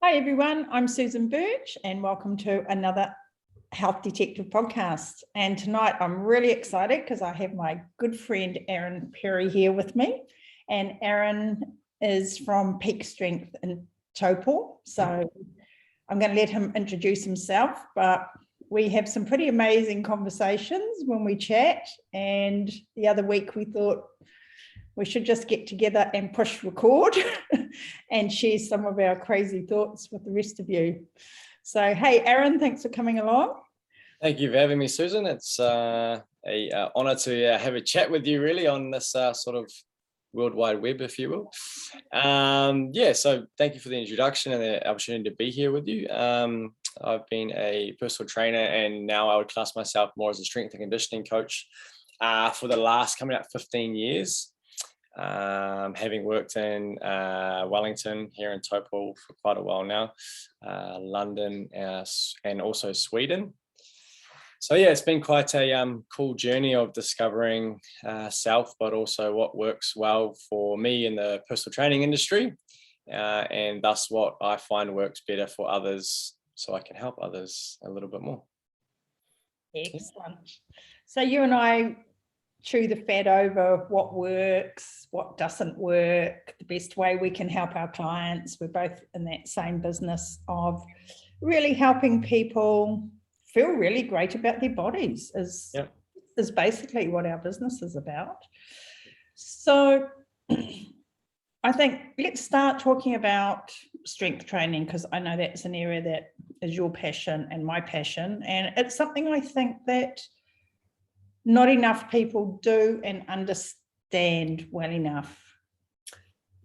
Hi everyone, I'm Susan Birch and welcome to another Health Detective podcast. And tonight I'm really excited because I have my good friend Aaron Perry here with me. And Aaron is from Peak Strength in Taupo. So I'm going to let him introduce himself, but we have some pretty amazing conversations when we chat. And the other week we thought we should just get together and push record and share some of our crazy thoughts with the rest of you. So, hey, Aaron, thanks for coming along. Thank you for having me, Susan. It's an honor to have a chat with you really on this sort of World Wide Web, if you will. So thank you for the introduction and the opportunity to be here with you. I've been a personal trainer and now I would class myself more as a strength and conditioning coach for the last coming up 15 years. Having worked in Wellington, here in Taupo for quite a while now, London and also Sweden. So yeah, it's been quite a cool journey of discovering self, but also what works well for me in the personal training industry, and thus what I find works better for others, so I can help others a little bit more. Excellent. So you and I chew the fat over what works, what doesn't work, the best way we can help our clients. We're both in that same business of really helping people feel really great about their bodies is basically what our business is about. So I think let's start talking about strength training, because I know that's an area that is your passion and my passion. And it's something I think that not enough people do and understand well enough.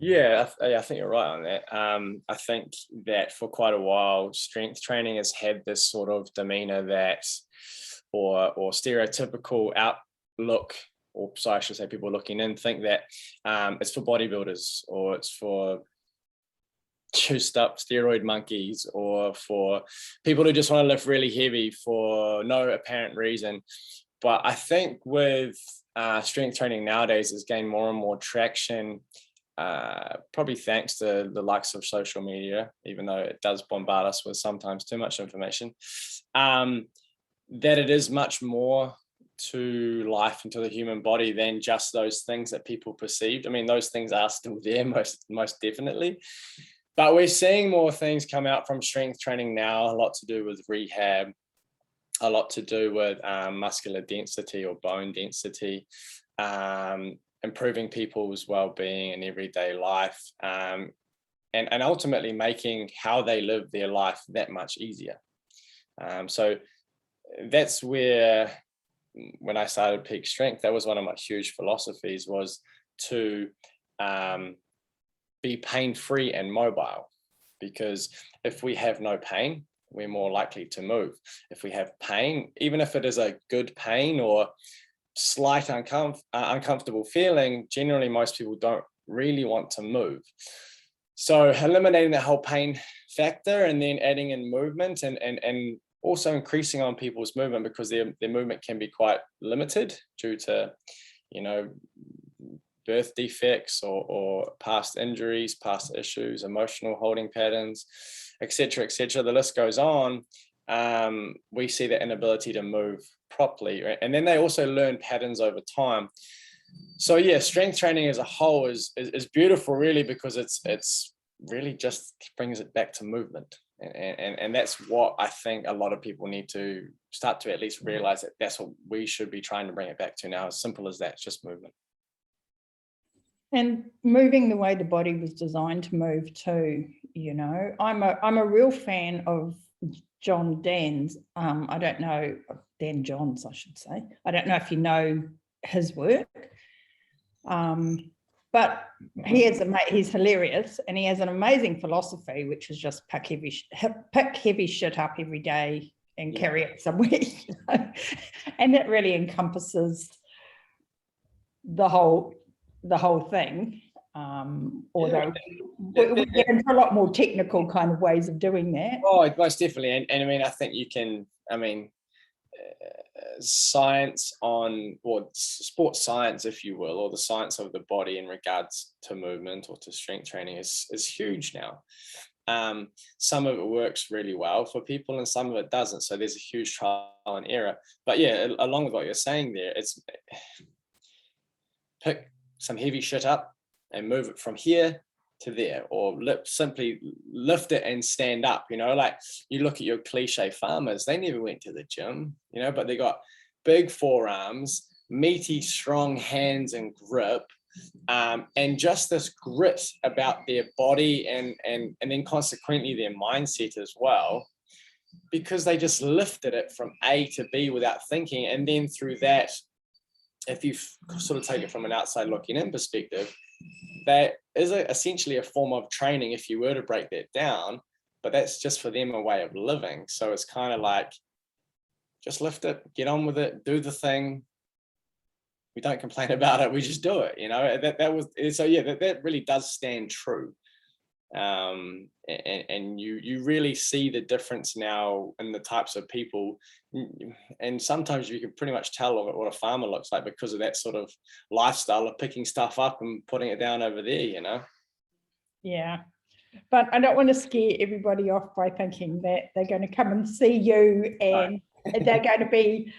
Yeah, I think you're right on that. I think that for quite a while, strength training has had this sort of demeanor that, or stereotypical outlook, or sorry, I should say people looking in think that it's for bodybuilders, or it's for juiced up steroid monkeys, or for people who just want to lift really heavy for no apparent reason. But I think with strength training nowadays has gained more and more traction, probably thanks to the likes of social media, even though it does bombard us with sometimes too much information, that it is much more to life and to the human body than just those things that people perceived. I mean, those things are still there most definitely. But we're seeing more things come out from strength training now, a lot to do with rehab, a lot to do with muscular density or bone density, improving people's well-being in everyday life, and ultimately making how they live their life that much easier. So that's where, when I started Peak Strength, that was one of my huge philosophies, was to be pain-free and mobile. Because if we have no pain, we're more likely to move. If we have pain, even if it is a good pain or slight uncomfortable feeling, generally most people don't really want to move. So eliminating the whole pain factor and then adding in movement and also increasing on people's movement, because their movement can be quite limited due to, birth defects or past injuries, past issues, emotional holding patterns, etc., etc. The list goes on. We see the inability to move properly, right? And then they also learn patterns over time. So yeah, strength training as a whole is beautiful, really, because it's really just brings it back to movement, and that's what I think a lot of people need to start to at least realize, that that's what we should be trying to bring it back to now. As simple as that, just movement. And moving the way the body was designed to move too. I'm a real fan of John Dan's. I don't know, Dan Johns, I should say. I don't know if you know his work, but he's hilarious, and he has an amazing philosophy, which is just pick heavy shit up every day and carry it somewhere. And it really encompasses the whole thing. Although we get into a lot more technical kind of ways of doing that. Oh, most definitely. And I mean, I think you can, science or sports science, if you will, or the science of the body in regards to movement or to strength training is huge now. Some of it works really well for people and some of it doesn't. So there's a huge trial and error. But yeah, along with what you're saying there, it's pick some heavy shit up and move it from here to there, or simply lift it and stand up. Like you look at your cliche farmers, they never went to the gym, but they got big forearms, meaty, strong hands and grip, and just this grit about their body and then consequently their mindset as well, because they just lifted it from A to B without thinking. And then through that, if you sort of take it from an outside looking in perspective, that is essentially a form of training if you were to break that down, but that's just for them a way of living. So it's kind of like, just lift it, get on with it, do the thing. We don't complain about it, we just do it. That really does stand true. And you really see the difference now in the types of people, and sometimes you can pretty much tell what a farmer looks like because of that sort of lifestyle of picking stuff up and putting it down over there. Yeah, but I don't want to scare everybody off by thinking that they're going to come and see you and they're going to be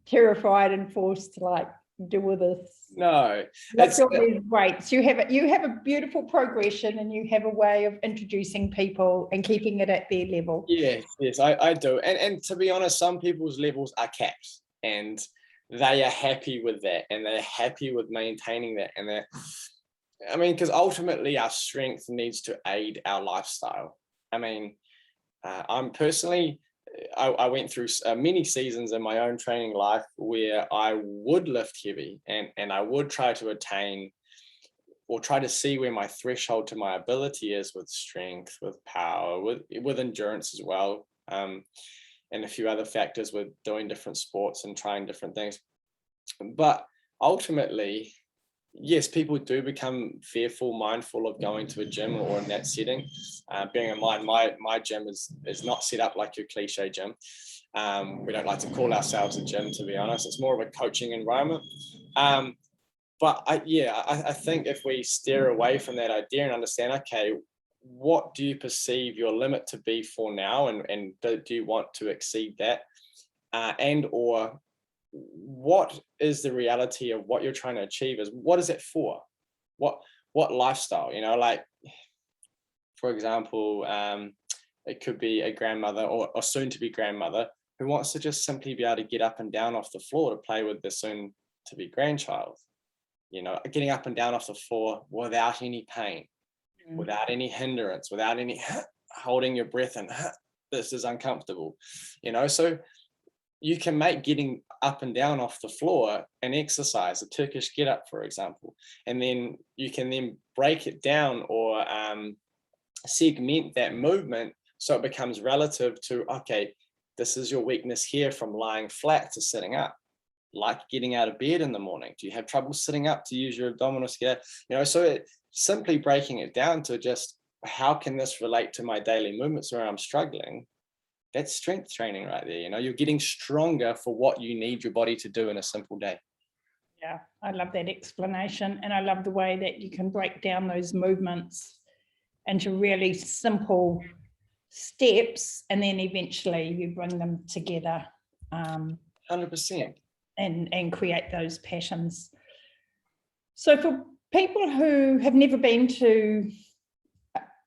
terrified and forced to like deal with this. No, that's great. You have a beautiful progression, and you have a way of introducing people and keeping it at their level. Yes, I do. And to be honest, some people's levels are capped, and they are happy with that, and they're happy with maintaining that. And because ultimately our strength needs to aid our lifestyle. I'm personally, I went through many seasons in my own training life where I would lift heavy and I would try to attain or try to see where my threshold to my ability is with strength, with power, with endurance as well, and a few other factors with doing different sports and trying different things. But ultimately, yes, people do become fearful, mindful of going to a gym or in that setting. Bearing in mind, my gym is not set up like your cliche gym. We don't like to call ourselves a gym, to be honest. It's more of a coaching environment. But I think if we steer away from that idea and understand, okay, what do you perceive your limit to be for now, and do you want to exceed that, and or what is the reality of what you're trying to achieve? Is what is it for? What lifestyle? Like for example, it could be a grandmother or soon to be grandmother who wants to just simply be able to get up and down off the floor to play with the soon to be grandchild. Getting up and down off the floor without any pain, without any hindrance, without any holding your breath and this is uncomfortable. So you can make getting up and down off the floor an exercise, a Turkish get up, for example, and then you can then break it down or segment that movement so it becomes relative to, okay, this is your weakness here from lying flat to sitting up, like getting out of bed in the morning. Do you have trouble sitting up to use your abdominal scale? So simply breaking it down to just how can this relate to my daily movements where I'm struggling? That's strength training right there. You're getting stronger for what you need your body to do in a simple day. Yeah, I love that explanation. And I love the way that you can break down those movements into really simple steps, and then eventually you bring them together. 100%. And create those patterns. So for people who have never been to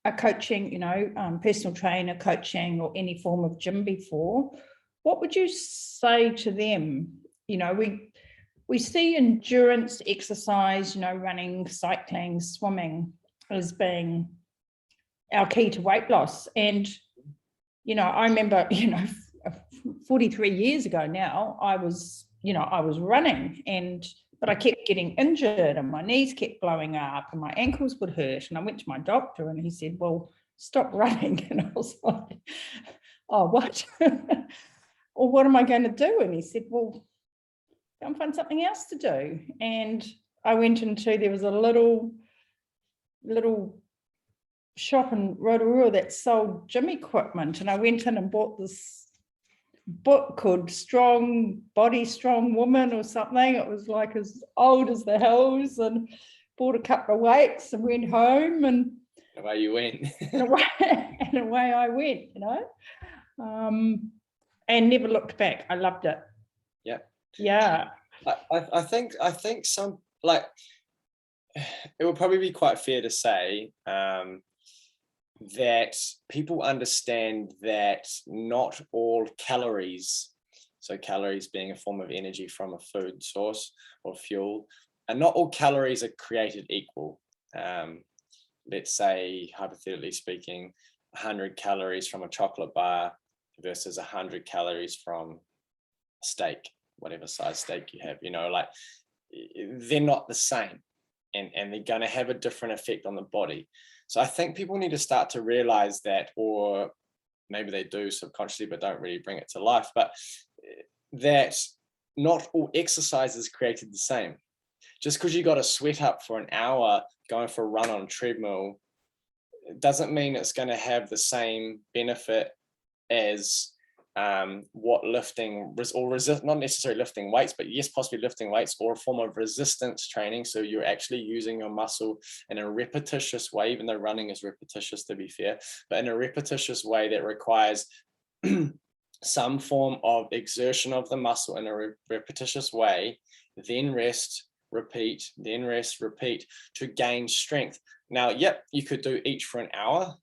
a coaching, personal trainer coaching or any form of gym before, what would you say to them? We see endurance exercise, running, cycling, swimming as being our key to weight loss. And, I remember, 43 years ago now, I was running but I kept getting injured and my knees kept blowing up and my ankles would hurt. And I went to my doctor and he said, well, stop running. And I was like, oh, what? Or what am I going to do? And he said, well, go and find something else to do. And I went there was a little shop in Rotorua that sold gym equipment. And I went in and bought this book called Strong Body, Strong Woman or something. It was as old as the hills, and bought a couple of weights and went home. And away you went. and away I went, and never looked back. I loved it. Yeah. I think some, like, it would probably be quite fair to say that people understand that not all calories, so calories being a form of energy from a food source or fuel, and not all calories are created equal. Let's say, hypothetically speaking, 100 calories from a chocolate bar versus 100 calories from steak, whatever size steak you have, like, they're not the same, and they're going to have a different effect on the body. So I think people need to start to realize that, or maybe they do subconsciously but don't really bring it to life, but that not all exercise is created the same. Just because you got to sweat up for an hour going for a run on a treadmill doesn't mean it's going to have the same benefit as what lifting or resist, not necessarily lifting weights, but yes, possibly lifting weights or a form of resistance training. So you're actually using your muscle in a repetitious way, even though running is repetitious, to be fair, but in a repetitious way that requires some form of exertion of the muscle in a repetitious way, then rest, repeat, then rest, repeat, to gain strength. Now, yep, you could do each for an hour,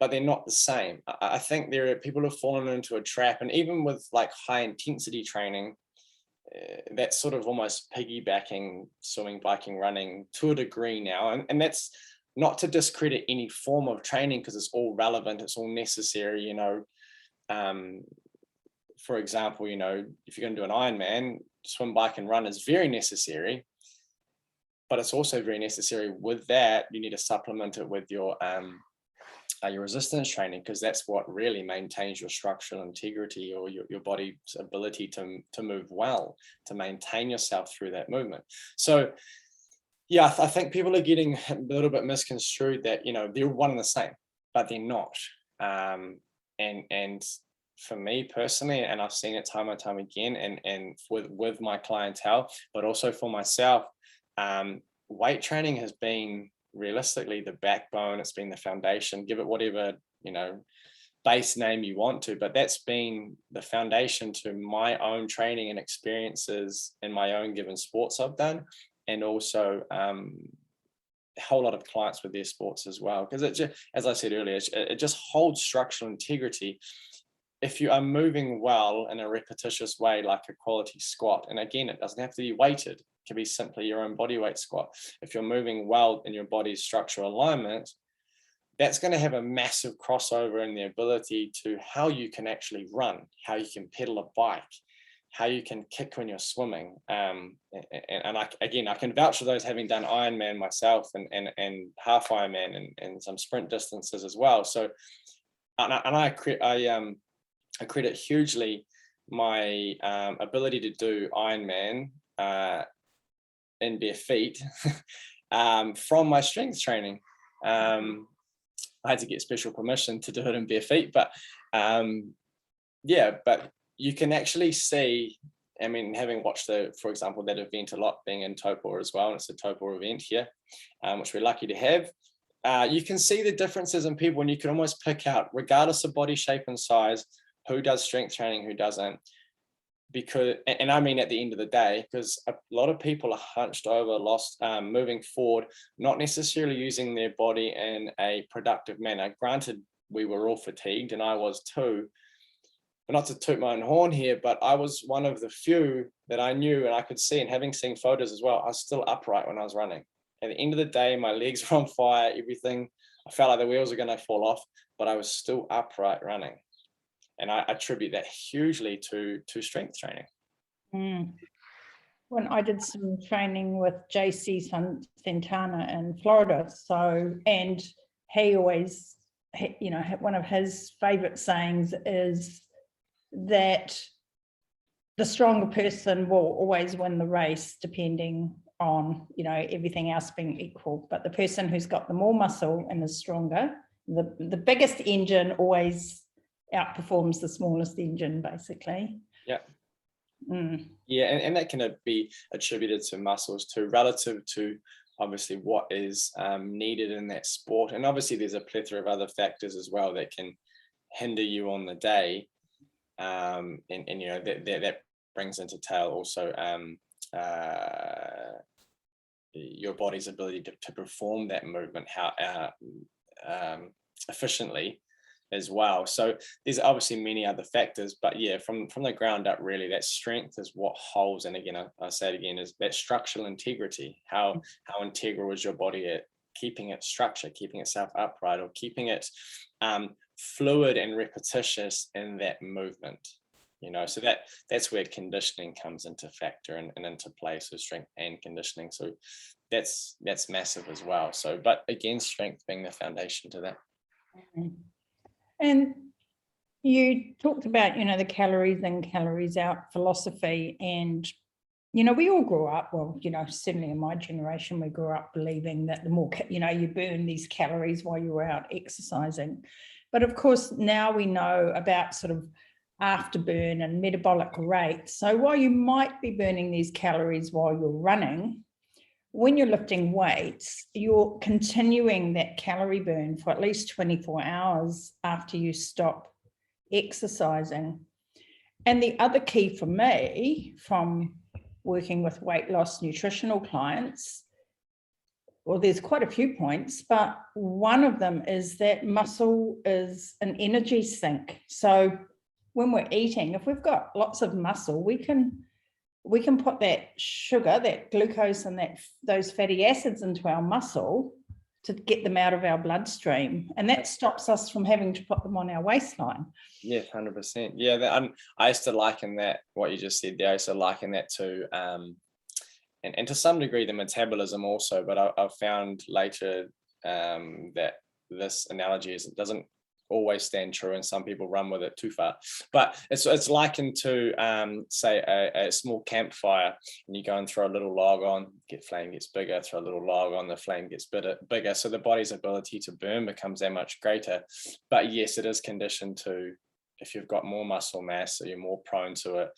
but they're not the same. I think there are people who have fallen into a trap, and even with like high intensity training, that's sort of almost piggybacking swimming, biking, running to a degree now. And that's not to discredit any form of training, because it's all relevant, it's all necessary, for example, if you're going to do an Ironman, swim, bike, and run is very necessary, but it's also very necessary. With that, you need to supplement it with your resistance training, because that's what really maintains your structural integrity, or your body's ability to move well, to maintain yourself through that movement. So yeah, I think people are getting a little bit misconstrued that, they're one and the same, but they're not. And for me personally, and I've seen it time and time again, and with my clientele, but also for myself, weight training has been realistically the backbone. It's been the foundation. Give it whatever base name you want to, but that's been the foundation to my own training and experiences in my own given sports I've done, and also a whole lot of clients with their sports as well, because it just, as I said earlier, it just holds structural integrity. If you are moving well in a repetitious way, like a quality squat, and again, it doesn't have to be weighted, it can be simply your own body weight squat. If you're moving well in your body's structural alignment, that's going to have a massive crossover in the ability to how you can actually run, how you can pedal a bike, how you can kick when you're swimming. And I can vouch for those, having done Ironman myself, and half Ironman, and some sprint distances as well. So, I credit hugely my ability to do Ironman in bare feet from my strength training. I had to get special permission to do it in bare feet, but but you can actually see, having watched for example, that event a lot, being in Taupo as well, and it's a Taupo event here, which we're lucky to have. You can see the differences in people, and you can almost pick out, regardless of body shape and size, who does strength training, who doesn't. Because, and I mean at the end of the day, because a lot of people are hunched over, lost, moving forward, not necessarily using their body in a productive manner. Granted, we were all fatigued, and I was too. But not to toot my own horn here, but I was one of the few that I knew, and I could see, and having seen photos as well, I was still upright when I was running. At the end of the day, my legs were on fire, everything. I felt like the wheels were going to fall off, but I was still upright running. And I attribute that hugely to strength training. When I did some training with JC Santana in Florida, and he always, one of his favorite sayings is that the stronger person will always win the race, depending on, everything else being equal. But the person who's got the more muscle and is stronger, the biggest engine always outperforms the smallest engine, basically. Yeah. Yeah, and that can be attributed to muscles too, relative to obviously what is needed in that sport. And obviously there's a plethora of other factors as well that can hinder you on the day. And you know, that brings into tail also your body's ability to perform that movement efficiently as well. So there's obviously many other factors, but yeah, from the ground up, really, that strength is what holds. And again, I say it again, is that structural integrity. How integral is your body at keeping its structure, keeping itself upright, or keeping it fluid and repetitious in that movement. You know, so that's where conditioning comes into factor and into play. So strength and conditioning. So that's massive as well. So, but again, strength being the foundation to that. And you talked about, you know, the calories in, calories out philosophy. And, you know, we all grew up, well, you know, certainly in my generation, we grew up believing that the more, you know, you burn these calories while you were out exercising. But of course, now we know about sort of afterburn and metabolic rate. So while you might be burning these calories while you're running, when you're lifting weights, you're continuing that calorie burn for at least 24 hours after you stop exercising. And the other key for me from working with weight loss nutritional clients, well, there's quite a few points, but one of them is that muscle is an energy sink. So when we're eating, if we've got lots of muscle, we can put that sugar, that glucose, and those fatty acids into our muscle to get them out of our bloodstream, and that stops us from having to put them on our waistline. Yeah, 100%. Yeah, I used to liken that, what you just said there, I used to liken that to, and to some degree the metabolism also, but I've found later that this analogy doesn't always stand true, and some people run with it too far. But it's likened to say a small campfire, and you go and throw a little log on, flame gets bigger, throw a little log on, the flame gets bigger, so the body's ability to burn becomes that much greater. But yes, it is conditioned to, if you've got more muscle mass, so you're more prone to it.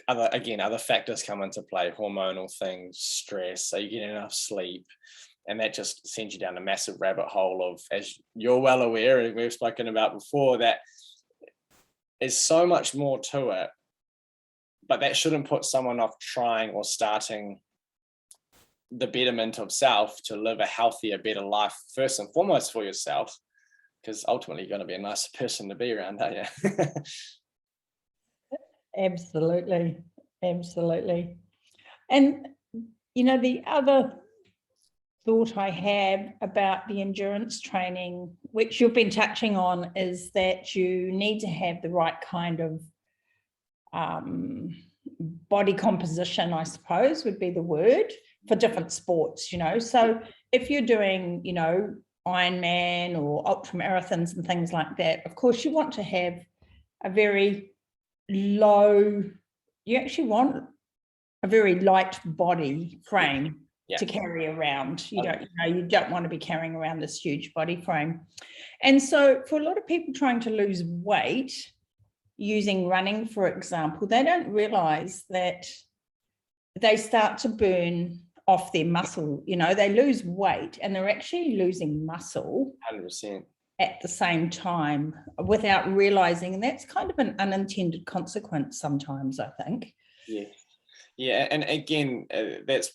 Other factors come into play, hormonal things, stress, so you get enough sleep. And that just sends you down a massive rabbit hole of, as you're well aware, and we've spoken about before, that is so much more to it. But that shouldn't put someone off trying or starting the betterment of self to live a healthier, better life, first and foremost for yourself, because ultimately you're going to be a nicer person to be around, aren't you? Absolutely. Absolutely. And, you know, the other thought I have about the endurance training, which you've been touching on, is that you need to have the right kind of body composition, I suppose would be the word, for different sports, you know. So if you're doing, you know, Ironman or ultra marathons and things like that, of course you want to have a very low, you actually want a very light body frame to carry around. You don't want to be carrying around this huge body frame. And so for a lot of people trying to lose weight using running, for example, they don't realize that they start to burn off their muscle. You know, they lose weight and they're actually losing muscle 100% at the same time without realizing. And that's kind of an unintended consequence sometimes, I think. Yeah. And again, that's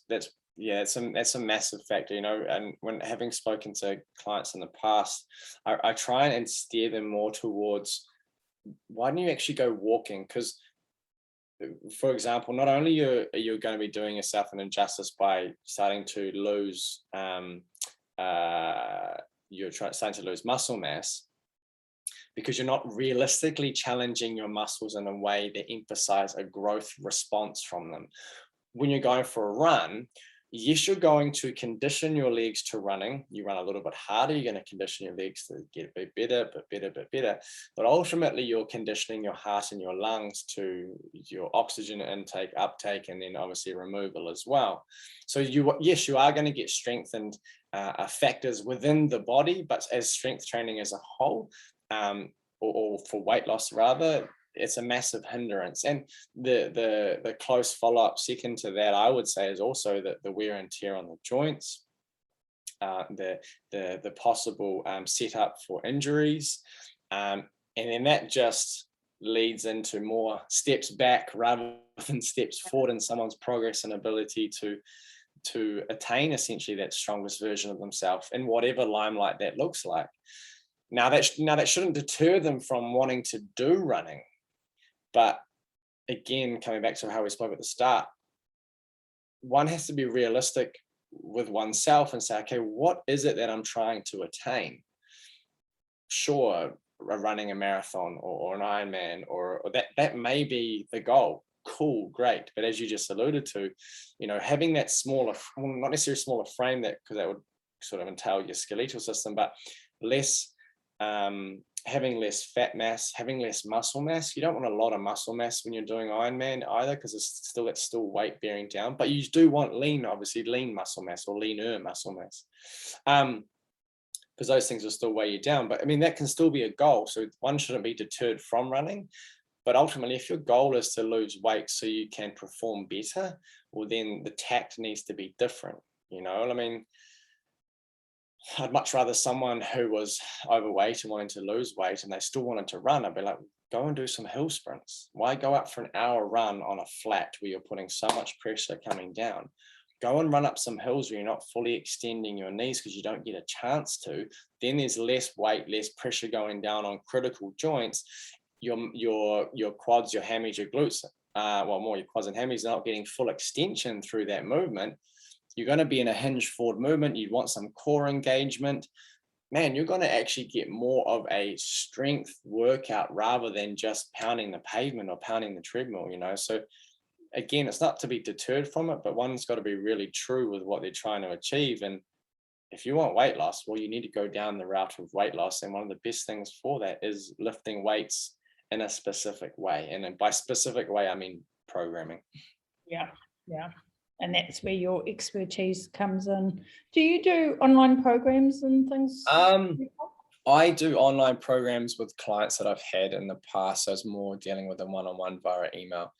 a massive factor, you know. And when having spoken to clients in the past, I try and steer them more towards, why don't you actually go walking? Because, for example, not only are you going to be doing yourself an injustice by starting to lose, starting to lose muscle mass, because you're not realistically challenging your muscles in a way that emphasize a growth response from them. When you're going for a run, yes, you're going to condition your legs to running. You run a little bit harder, you're going to condition your legs to get a bit better. But ultimately, you're conditioning your heart and your lungs to your oxygen intake, uptake, and then obviously removal as well. So you are going to get strengthened factors within the body, but as strength training as a whole, or for weight loss rather, it's a massive hindrance. And the close follow-up second to that, I would say, is also the wear and tear on the joints, the possible setup for injuries, and then that just leads into more steps back rather than steps forward in someone's progress and ability to attain essentially that strongest version of themselves in whatever limelight that looks like. Now that shouldn't deter them from wanting to do running, but again, coming back to how we spoke at the start, one has to be realistic with oneself and say, okay, what is it that I'm trying to attain? Sure, running a marathon or an Ironman, or that may be the goal. Cool, great. But as you just alluded to, having that smaller, well, not necessarily smaller frame, because that would sort of entail your skeletal system, but less, having less fat mass, having less muscle mass. You don't want a lot of muscle mass when you're doing Ironman either, because it's still weight bearing down. But you do want lean muscle mass or leaner muscle mass, because those things will still weigh you down. But I mean, that can still be a goal. So one shouldn't be deterred from running. But ultimately, if your goal is to lose weight so you can perform better, well, then the tact needs to be different. I mean, I'd much rather someone who was overweight and wanting to lose weight and they still wanted to run, I'd be like, go and do some hill sprints. Why go out for an hour run on a flat where you're putting so much pressure coming down? Go and run up some hills where you're not fully extending your knees because you don't get a chance to. Then there's less weight, less pressure going down on critical joints. Your quads, your hammies, your glutes, more your quads and hammies are not getting full extension through that movement. You're going to be in a hinge forward movement. You want some core engagement. Man, you're going to actually get more of a strength workout rather than just pounding the pavement or pounding the treadmill, So again, it's not to be deterred from it, but one's got to be really true with what they're trying to achieve. And if you want weight loss, well, you need to go down the route of weight loss. And one of the best things for that is lifting weights in a specific way. And then by specific way, I mean programming. Yeah. And that's where your expertise comes in. Do you do online programs and things? I do online programs with clients that I've had in the past. So it's more dealing with them one-on-one via email.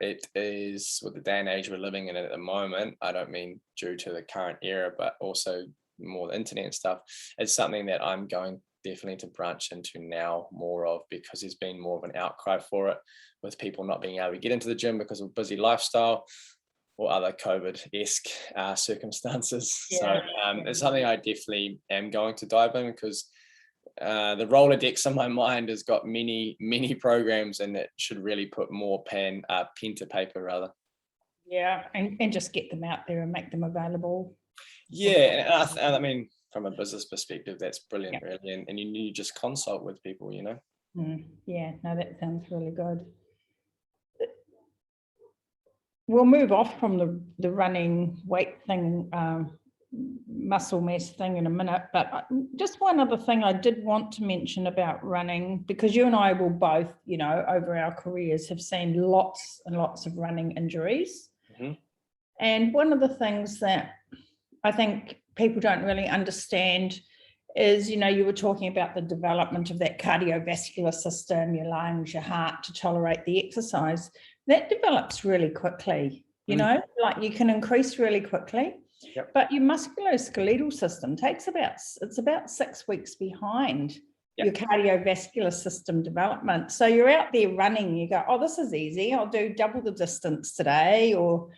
It is, with the day and age we're living in at the moment, I don't mean due to the current era, but also more the internet stuff. It's something that I'm going definitely to branch into now more of, because there's been more of an outcry for it, with people not being able to get into the gym because of busy lifestyle or other COVID-esque circumstances. Yeah. So it's something I definitely am going to dive in, because the Rolodex in my mind has got many programs, and it should really put more pen to paper rather. Yeah, and just get them out there and make them available. Yeah, and I mean, from a business perspective, that's brilliant, really. And you just consult with people, Yeah, no, that sounds really good. We'll move off from the running weight thing, muscle mass thing in a minute, but just one other thing I did want to mention about running, because you and I will both, over our careers have seen lots and lots of running injuries. Mm-hmm. And one of the things that I think people don't really understand is, you were talking about the development of that cardiovascular system, your lungs, your heart, to tolerate the exercise. That develops really quickly, like you can increase really quickly. Yep. But your musculoskeletal system it's about 6 weeks behind your cardiovascular system development. So you're out there running, you go, oh, this is easy. I'll do double the distance today, or,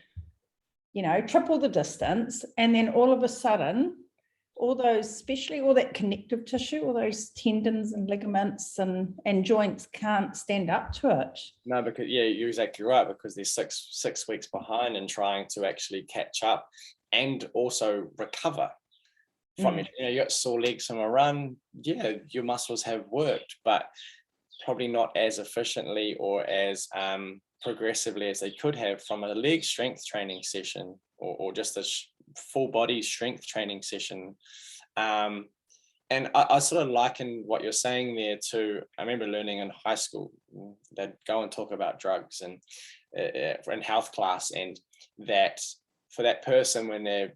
triple the distance. And then all of a sudden, all those, especially all that connective tissue, all those tendons and ligaments and joints can't stand up to it. No, because you're exactly right, because they're six weeks behind and trying to actually catch up and also recover from it. You got sore legs from a run. Yeah, your muscles have worked, but probably not as efficiently or as progressively as they could have from a leg strength training session or just a full body strength training session. And I sort of liken what you're saying there to, I remember learning in high school, they'd go and talk about drugs and in health class, and that for that person, when they're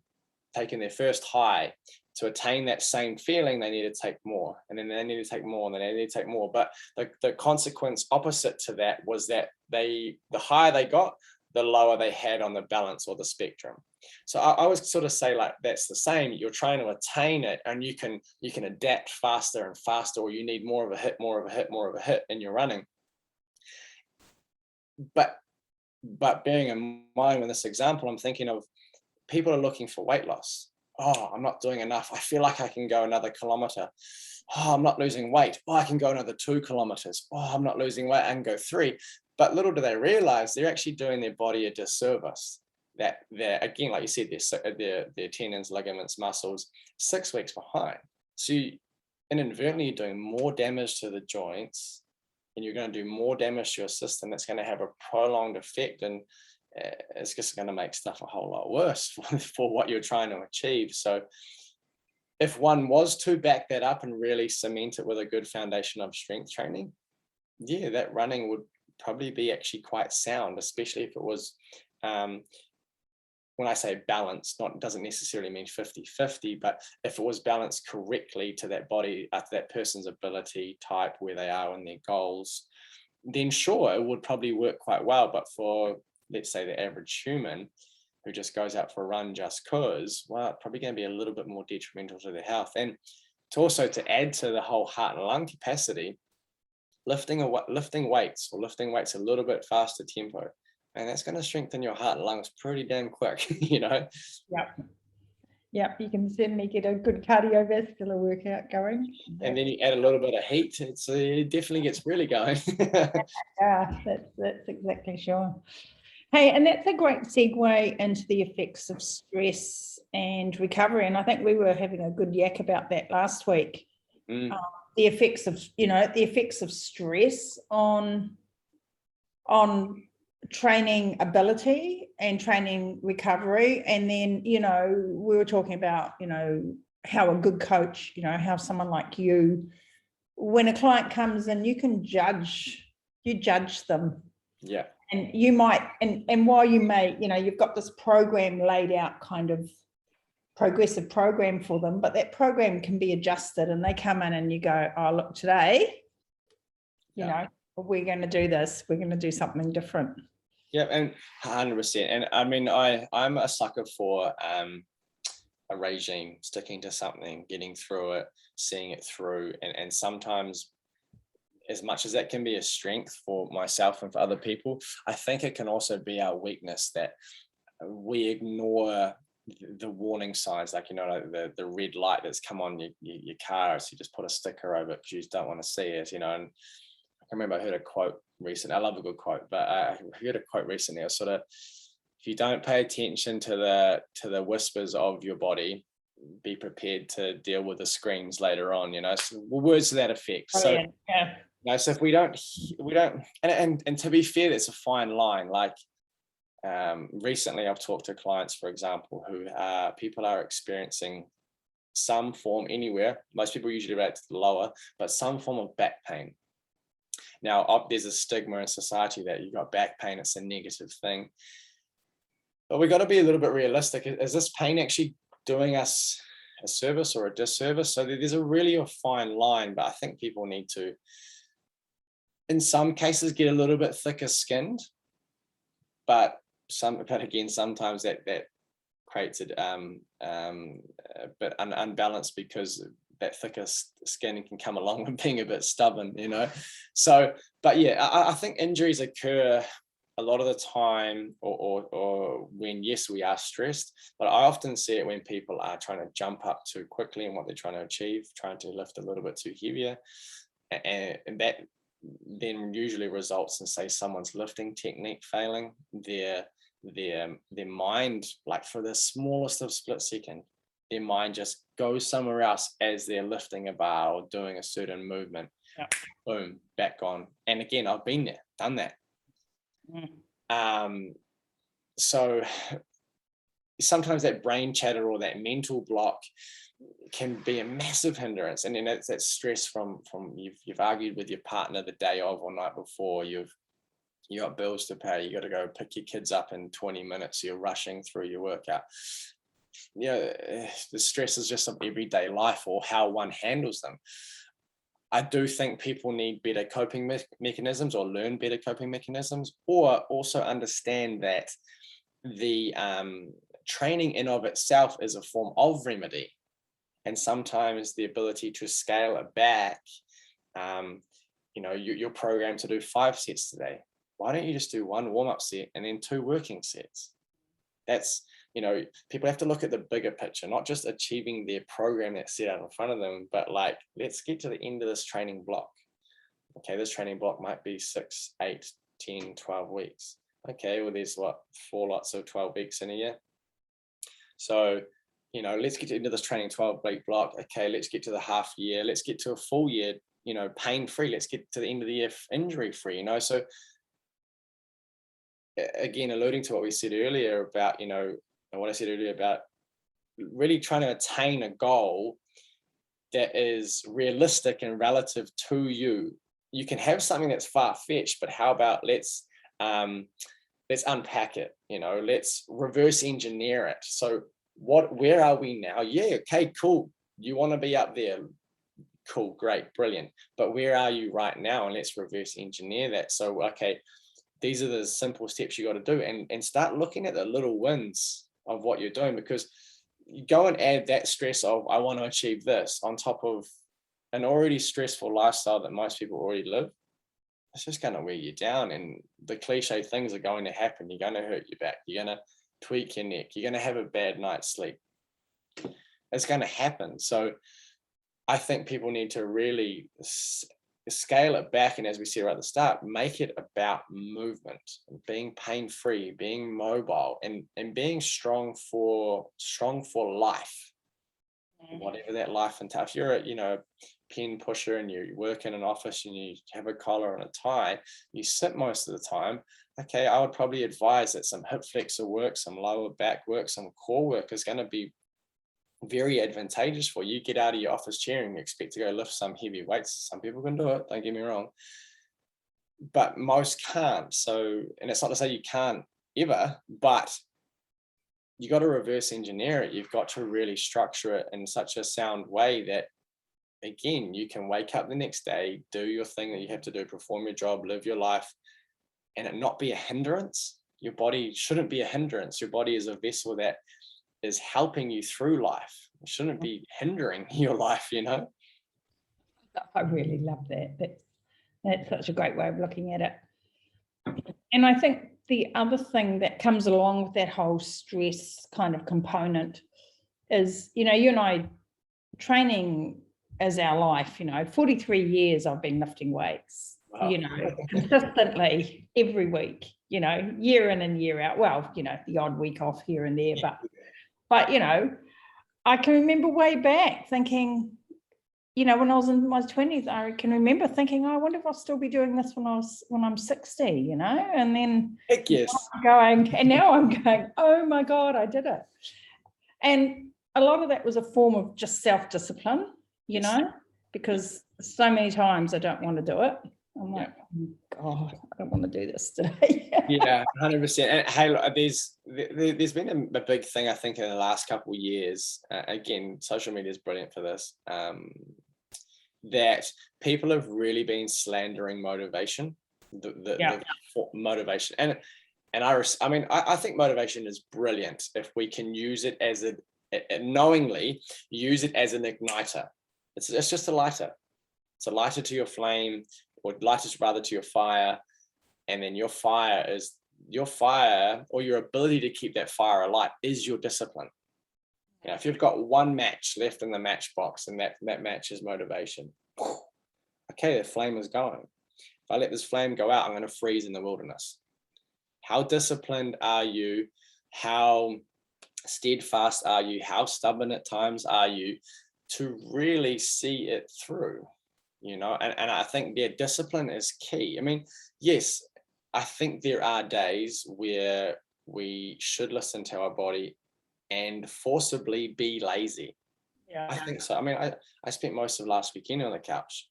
taking their first high, to attain that same feeling, they need to take more, and then they need to take more, and then they need to take more. But the consequence opposite to that was that the higher they got, the lower they had on the balance or the spectrum. So I would sort of say, like, that's the same. You're trying to attain it, and you can adapt faster and faster, or you need more of a hit, more of a hit, more of a hit in your running. But bearing in mind with this example, I'm thinking of people are looking for weight loss. Oh, I'm not doing enough. I feel like I can go another kilometer. Oh, I'm not losing weight. Oh, I can go another 2 kilometers. Oh, I'm not losing weight. I can go 3. But little do they realize they're actually doing their body a disservice. That they're, again, like you said, their tendons, ligaments, muscles, 6 weeks behind. So inadvertently, you're doing more damage to the joints, and you're going to do more damage to your system. That's going to have a prolonged effect, and it's just going to make stuff a whole lot worse for what you're trying to achieve. So if one was to back that up and really cement it with a good foundation of strength training, yeah, that running would probably be actually quite sound, especially if it was, when I say balanced, doesn't necessarily mean 50-50, but if it was balanced correctly to that body, to that person's ability type, where they are in their goals, then sure, it would probably work quite well. But for, let's say, the average human who just goes out for a run just cause, well, it's probably going to be a little bit more detrimental to their health. And to add to the whole heart and lung capacity, lifting weights a little bit faster tempo, and that's going to strengthen your heart and lungs pretty damn quick, you know. Yep, you can certainly get a good cardiovascular workout going. And then you add a little bit of heat, it definitely gets really going. Yeah, that's exactly sure. Hey, and that's a great segue into the effects of stress and recovery. And I think we were having a good yak about that last week. The effects of stress on training ability and training recovery. And then, we were talking about, how a good coach, how someone like you, when a client comes in, you judge them. Yeah. And you might, and while you may, you've got this program laid out, kind of progressive program for them, but that program can be adjusted, and they come in and you go, oh, look, today, we're going to do this. We're going to do something different. Yeah, and 100%. And I mean, I'm a sucker for a regime, sticking to something, getting through it, seeing it through. And sometimes, as much as that can be a strength for myself and for other people, I think it can also be our weakness, that we ignore the warning signs, like, the red light that's come on your car, so you just put a sticker over it because you just don't want to see it, And I remember I heard a quote recently. I love a good quote, but I heard a quote recently. I sort of, if you don't pay attention to the whispers of your body, be prepared to deal with the screams later on. So words to that effect. So yeah. So if we don't, and to be fair, that's a fine line. Like, recently, I've talked to clients, for example, who people are experiencing some form, anywhere. Most people usually rate to the lower, but some form of back pain. Now, there's a stigma in society that you've got back pain, it's a negative thing. But we've got to be a little bit realistic. Is this pain actually doing us a service or a disservice? So there's a fine line, but I think people need to, in some cases, get a little bit thicker skinned. But again, sometimes that creates a bit unbalanced, because that thicker skin can come along with being a bit stubborn, So, but yeah, I think injuries occur a lot of the time, or when, yes, we are stressed, but I often see it when people are trying to jump up too quickly in what they're trying to achieve, trying to lift a little bit too heavier, and that then usually results in, say, someone's lifting technique failing, their mind, like, for the smallest of split second, their mind just goes somewhere else as they're lifting a bar or doing a certain movement. Yeah. Boom, back on. And again, I've been there, done that. So sometimes that brain chatter or that mental block can be a massive hindrance. And then that's stress from you've argued with your partner the day of or night before, you got bills to pay, you got to go pick your kids up in 20 minutes, you're rushing through your workout. the stresses just of everyday life or how one handles them. I do think people need better coping mechanisms, or learn better coping mechanisms, or also understand that the training in of itself is a form of remedy. And sometimes the ability to scale it back, you're programmed to do 5 sets today. Why don't you just do 1 warm-up set and then 2 working sets? That's, people have to look at the bigger picture, not just achieving their program that's set out in front of them, but like, let's get to the end of this training block. Okay, this training block might be 6, 8, 10, 12 weeks. Okay, well, there's 4 lots of 12 weeks in a year. So, let's get into this training 12-week block. Okay, let's get to the half year. Let's get to a full year, pain-free. Let's get to the end of the year injury-free, So again, alluding to what we said earlier about, what I said earlier about really trying to attain a goal that is realistic and relative to you. You can have something that's far-fetched, but how about let's unpack it, let's reverse engineer it. So where are we now? Yeah, okay, cool. You want to be up there. Cool, great, brilliant. But where are you right now? And let's reverse engineer that. So, okay, these are the simple steps you got to do, and start looking at the little wins of what you're doing, because you go and add that stress of, I want to achieve this on top of an already stressful lifestyle that most people already live. It's just going to wear you down, and the cliche things are going to happen. You're going to hurt your back. You're going to tweak your neck. You're going to have a bad night's sleep. It's going to happen. So I think people need to really scale it back, and as we said right at the start, make it about movement, being pain-free, being mobile, and being strong for life, whatever that life entails. If you're a pen pusher and you work in an office and you have a collar and a tie, you sit most of the time. Okay, I would probably advise that some hip flexor work, some lower back work, some core work is going to be very advantageous for you. Get out of your office chair and expect to go lift some heavy weights. Some people can do it, don't get me wrong, but most can't. So, and it's not to say you can't ever, but you got to reverse engineer it. You've got to really structure it in such a sound way that, again, you can wake up the next day, do your thing that you have to do, perform your job, live your life, and it not be a hindrance. Your body shouldn't be a hindrance. Your body is a vessel that is helping you through life. It shouldn't be hindering your life, I really love that. That's such a great way of looking at it. And I think the other thing that comes along with that whole stress kind of component is, you and I, training as our life, 43 years I've been lifting weights, Wow. Consistently every week, year in and year out. Well, the odd week off here and there, but I can remember way back thinking, when I was in my 20s, I can remember thinking, I wonder if I'll still be doing this when I'm 60, and then Heck yes. now I'm going, oh my God, I did it. And a lot of that was a form of just self-discipline, because so many times I don't want to do it. I'm like, oh God, I don't want to do this today. Yeah, 100%. And hey, there's been a big thing, I think, in the last couple of years. Again, social media is brilliant for this. That people have really been slandering motivation, the motivation, and I think motivation is brilliant if we can use it as knowingly use it as an igniter. It's just a lighter. It's a lighter to your flame, or lighter rather to your fire, and then your fire, or your ability to keep that fire alight is your discipline. If you've got one match left in the matchbox, and that match is motivation, okay, the flame is going. If I let this flame go out, I'm going to freeze in the wilderness. How disciplined are you? How steadfast are you? How stubborn at times are you to really see it through? And I think their discipline is key. I mean, yes, I think there are days where we should listen to our body and forcibly be lazy. Yeah, I think so. I mean, I spent most of last weekend on the couch.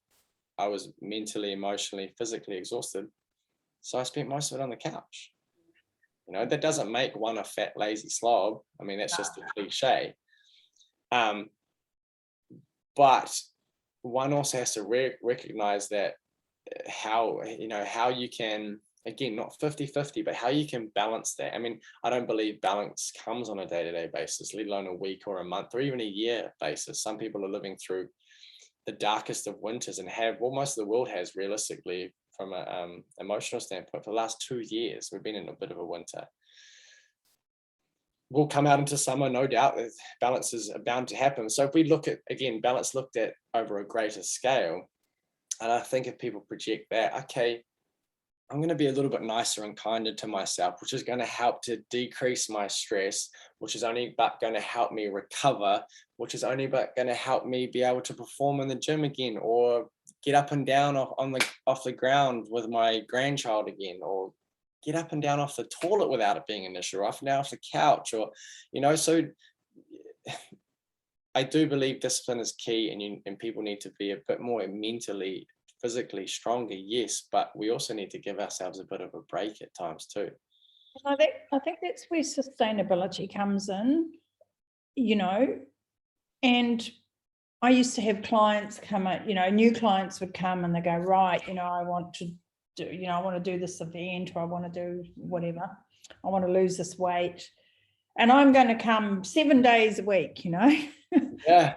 I was mentally, emotionally, physically exhausted. So I spent most of it on the couch. That doesn't make one a fat, lazy slob. I mean, that's just a cliche. But one also has to recognize that how you can, again, not 50-50, but how you can balance that. I mean, I don't believe balance comes on a day-to-day basis, let alone a week or a month or even a year basis. Some people are living through the darkest of winters and have, well, most of the world has, realistically, from an emotional standpoint, for the last 2 years, we've been in a bit of a winter. We'll come out into summer, no doubt. Balance is bound to happen. So if we look at, again, balance looked at over a greater scale, and I think if people project that, okay, I'm going to be a little bit nicer and kinder to myself, which is going to help to decrease my stress, which is only but going to help me recover, which is only but going to help me be able to perform in the gym again, or get up and down off the ground with my grandchild again, or get up and down off the toilet without it being an issue, or up and down off the couch, or, so I do believe discipline is key, and people need to be a bit more mentally, physically stronger, yes, but we also need to give ourselves a bit of a break at times too. I think that's where sustainability comes in, and I used to have clients come at, new clients would come and they go, right, I want to do this event, or I want to do whatever, I want to lose this weight, and I'm going to come 7 days a week, Yeah.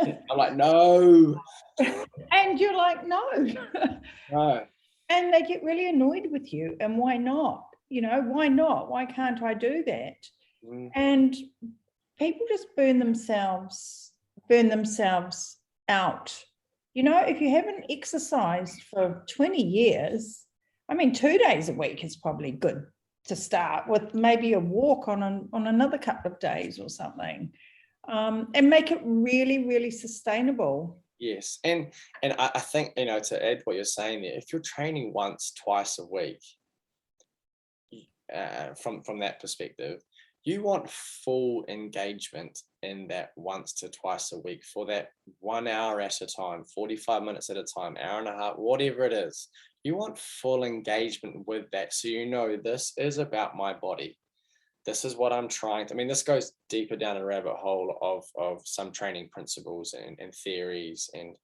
I'm like, no. And you're like, no. No. And they get really annoyed with you. And why not? Why not? Why can't I do that? And people just burn themselves out. If you haven't exercised for 20 years, I mean, 2 days a week is probably good to start with, maybe a walk on another couple of days or something, and make it really, really sustainable. Yes, and I think, to add what you're saying there, if you're training once, twice a week, from that perspective, you want full engagement in that once to twice a week for that 1 hour at a time, 45 minutes at a time, hour and a half, whatever it is. You want full engagement with that, so this is about my body. This is what I'm trying to, this goes deeper down a rabbit hole of some training principles and theories and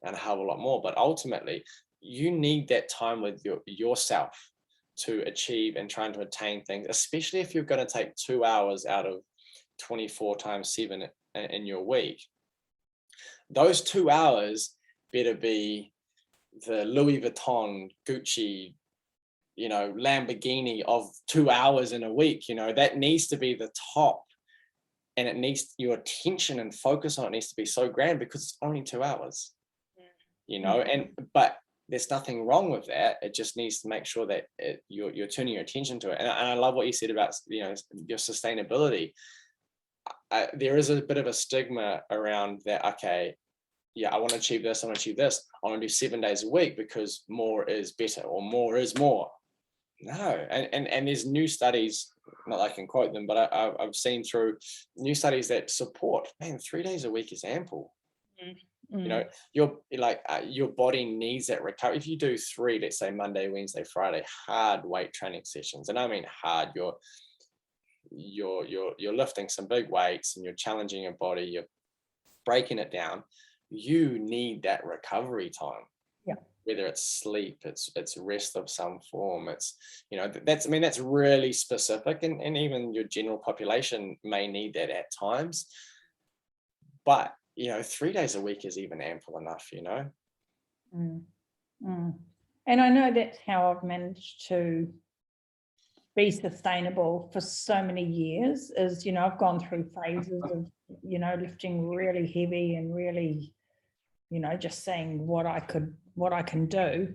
a hell of a lot more. But ultimately, you need that time with yourself to achieve and trying to attain things, especially if you're going to take 2 hours out of 24 times 7 in your week. Those 2 hours better be the Louis Vuitton, Gucci, Lamborghini of 2 hours in a week. That needs to be the top, and it needs, your attention and focus on it needs to be so grand, because it's only 2 hours. But there's nothing wrong with that. It just needs to make sure that you're turning your attention to it. And I love what you said about your sustainability. There is a bit of a stigma around that. Okay, yeah, I want to achieve this, I want to achieve this, I want to do 7 days a week because more is better, or more is more. No, and there's new studies, not that I can quote them, but I've seen through new studies that support, 3 days a week is ample. Your body needs that recovery. If you do 3, let's say Monday, Wednesday, Friday, hard weight training sessions, and I mean hard, you're lifting some big weights and you're challenging your body, you're breaking it down, you need that recovery time. Whether it's sleep, it's rest of some form, it's that's really specific, and even your general population may need that at times, but 3 days a week is even ample enough. And I know that's how I've managed to be sustainable for so many years, is I've gone through phases of lifting really heavy and really just seeing what I can do.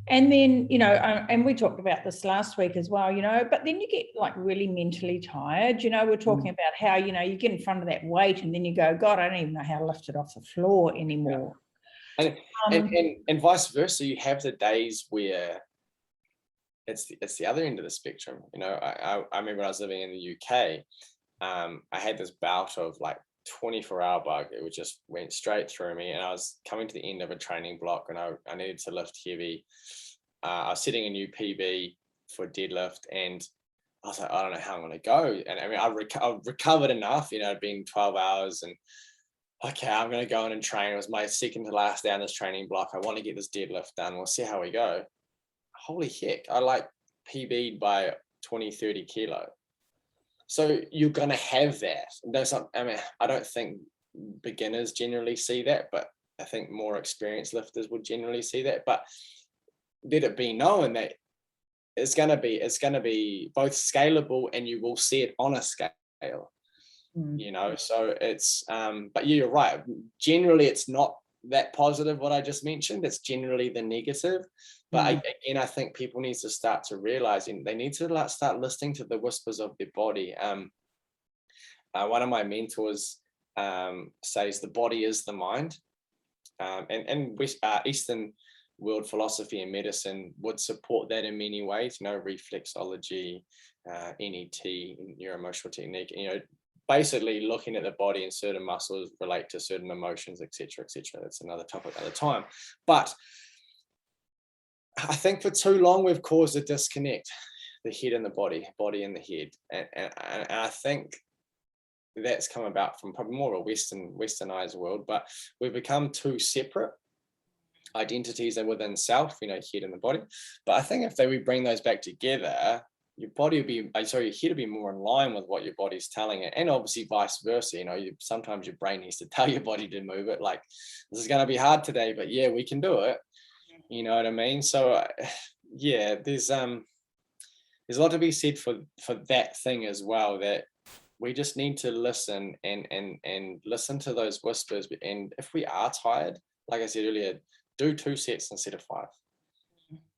And then, and we talked about this last week as well, but then you get like really mentally tired. We're talking about how, you get in front of that weight and then you go, God, I don't even know how to lift it off the floor anymore. And vice versa, you have the days where it's the other end of the spectrum. I remember when I was living in the UK, I had this bout of like 24-hour bug. It just went straight through me, and I was coming to the end of a training block, and I needed to lift heavy. I was setting a new PB for deadlift, and I was like, I don't know how I'm going to go. And I mean, I recovered enough, you know, it'd been 12 hours and okay, I'm going to go in and train. It was my second to last day on this training block. I want to get this deadlift done. We'll see how we go. Holy heck. I like PB'd by 20, 30 kilo. So you're going to have that. There's not, I mean, I don't think beginners generally see that, but I think more experienced lifters would generally see that. But let it be known that it's going to be both scalable and you will see it on a scale, you know. So it's but you're right, generally it's not that positive what I just mentioned. It's generally the negative. But again, I think people need to start to realize, and they need to start listening to the whispers of their body. One of my mentors says the body is the mind, and Eastern world philosophy and medicine would support that in many ways, you know, reflexology, NET, neuroemotional technique, you know, basically looking at the body and certain muscles relate to certain emotions, etc., etc. That's another topic at a time. But I think for too long we've caused a disconnect, the head and the body and the head, and I think that's come about from probably more of a westernized world, but we've become too separate identities are within self, you know, head and the body. But I think if we bring those back together, your body will be, your head will be more in line with what your body's telling it, and obviously vice versa. You know, sometimes your brain needs to tell your body to move it. Like, this is going to be hard today, but yeah, we can do it. You know what I mean? So yeah, there's a lot to be said for that thing as well. That we just need to listen and listen to those whispers. And if we are tired, like I said earlier, do 2 sets instead of 5.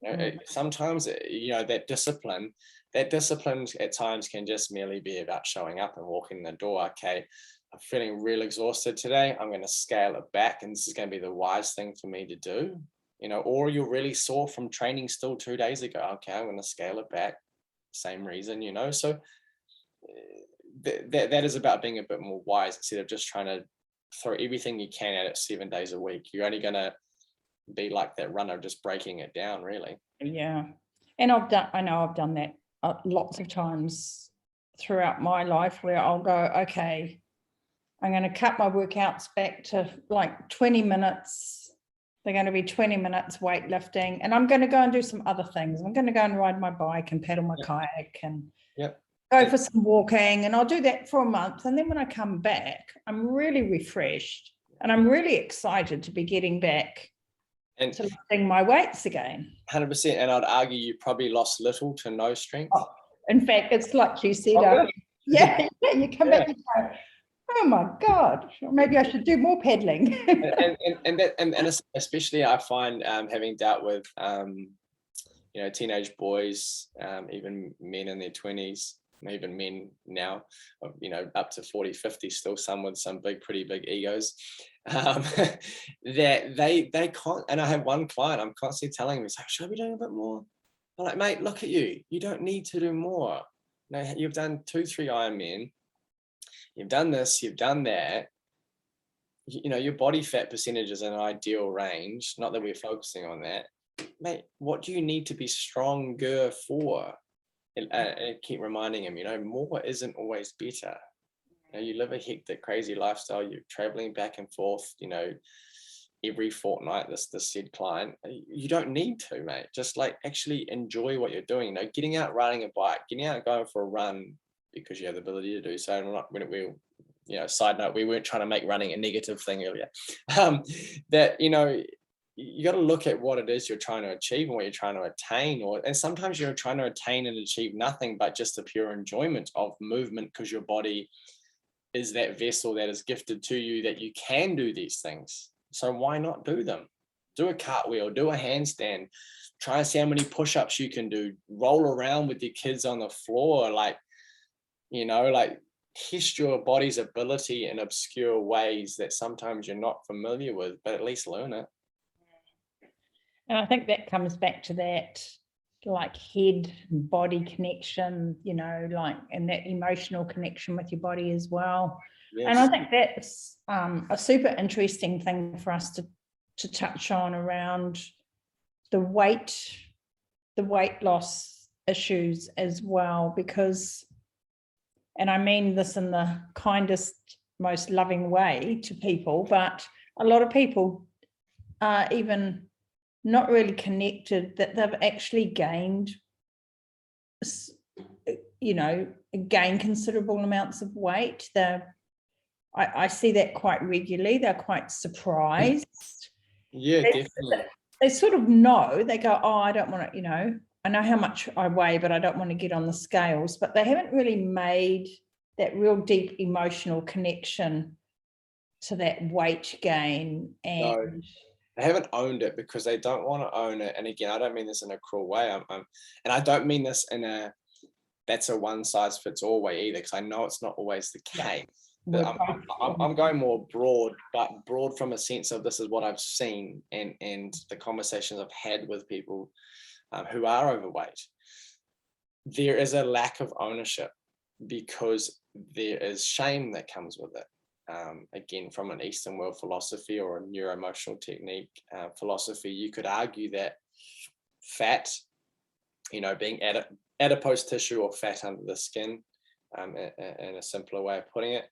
You know, sometimes, you know, that discipline at times can just merely be about showing up and walking in the door. Okay, I'm feeling real exhausted today. I'm going to scale it back, and this is going to be the wise thing for me to do. You know, or you're really sore from training still 2 days ago. Okay, I'm going to scale it back. Same reason, you know. So that is about being a bit more wise instead of just trying to throw everything you can at it 7 days a week. You're only going to be like that runner, just breaking it down, really. Yeah. And I know I've done that lots of times throughout my life, where I'll go, okay, I'm going to cut my workouts back to like 20 minutes. They're going to be 20 minutes weightlifting, and I'm going to go and do some other things. I'm going to go and ride my bike and paddle my kayak and go for some walking, and I'll do that for a month. And then when I come back, I'm really refreshed and I'm really excited to be getting back and to lifting my weights again. 100%. And I'd argue you probably lost little to no strength. Oh, in fact, it's like you said, you come back and go, oh my God, maybe I should do more paddling. and especially I find having dealt with you know, teenage boys, even men in their 20s, even men now, you know, up to 40, 50, still some with some pretty big egos, that they can't. And I have one client, I'm constantly telling him, he's like, should I be doing a bit more? I'm like, mate, look at you. You don't need to do more. You know, you've done 2-3 Ironman. You've done this, you've done that. You know, your body fat percentage is in an ideal range. Not that we're focusing on that. Mate, what do you need to be stronger for? And keep reminding him, you know, more isn't always better. You know, you live a hectic, crazy lifestyle. You're traveling back and forth, you know, every fortnight, this said client. You don't need to, mate. Just like actually enjoy what you're doing. You know, getting out, riding a bike, getting out and going for a run because you have the ability to do so. And you know, side note, we weren't trying to make running a negative thing earlier. That, you know, you got to look at what it is you're trying to achieve and what you're trying to attain, and sometimes you're trying to attain and achieve nothing but just the pure enjoyment of movement, because your body is that vessel that is gifted to you that you can do these things. So why not do them? Do a cartwheel, do a handstand, try and see how many push-ups you can do, roll around with your kids on the floor, like, you know, like test your body's ability in obscure ways that sometimes you're not familiar with, but at least learn it. And I think that comes back to that, like, head and body connection, you know, like, and that emotional connection with your body as well. Yes. And I think that's a super interesting thing for us to touch on around the weight loss issues as well, because, and I mean this in the kindest, most loving way to people, but a lot of people are even not really connected that they've actually gained, gained considerable amounts of weight. I see that quite regularly. They're quite surprised. Yeah, definitely. They sort of know, they go, oh, I don't want to, I know how much I weigh, but I don't want to get on the scales. But they haven't really made that real deep emotional connection to that weight gain. And No, they haven't owned it because they don't want to own it. And again, I don't mean this in a cruel way. And I don't mean this in that's a one size fits all way either, because I know it's not always the case. But I'm going more broad, but broad from a sense of this is what I've seen and the conversations I've had with people who are overweight. There is a lack of ownership because there is shame that comes with it. Again, from an Eastern world philosophy or a neuroemotional technique philosophy, you could argue that fat, being adipose tissue or fat under the skin, in a simpler way of putting it,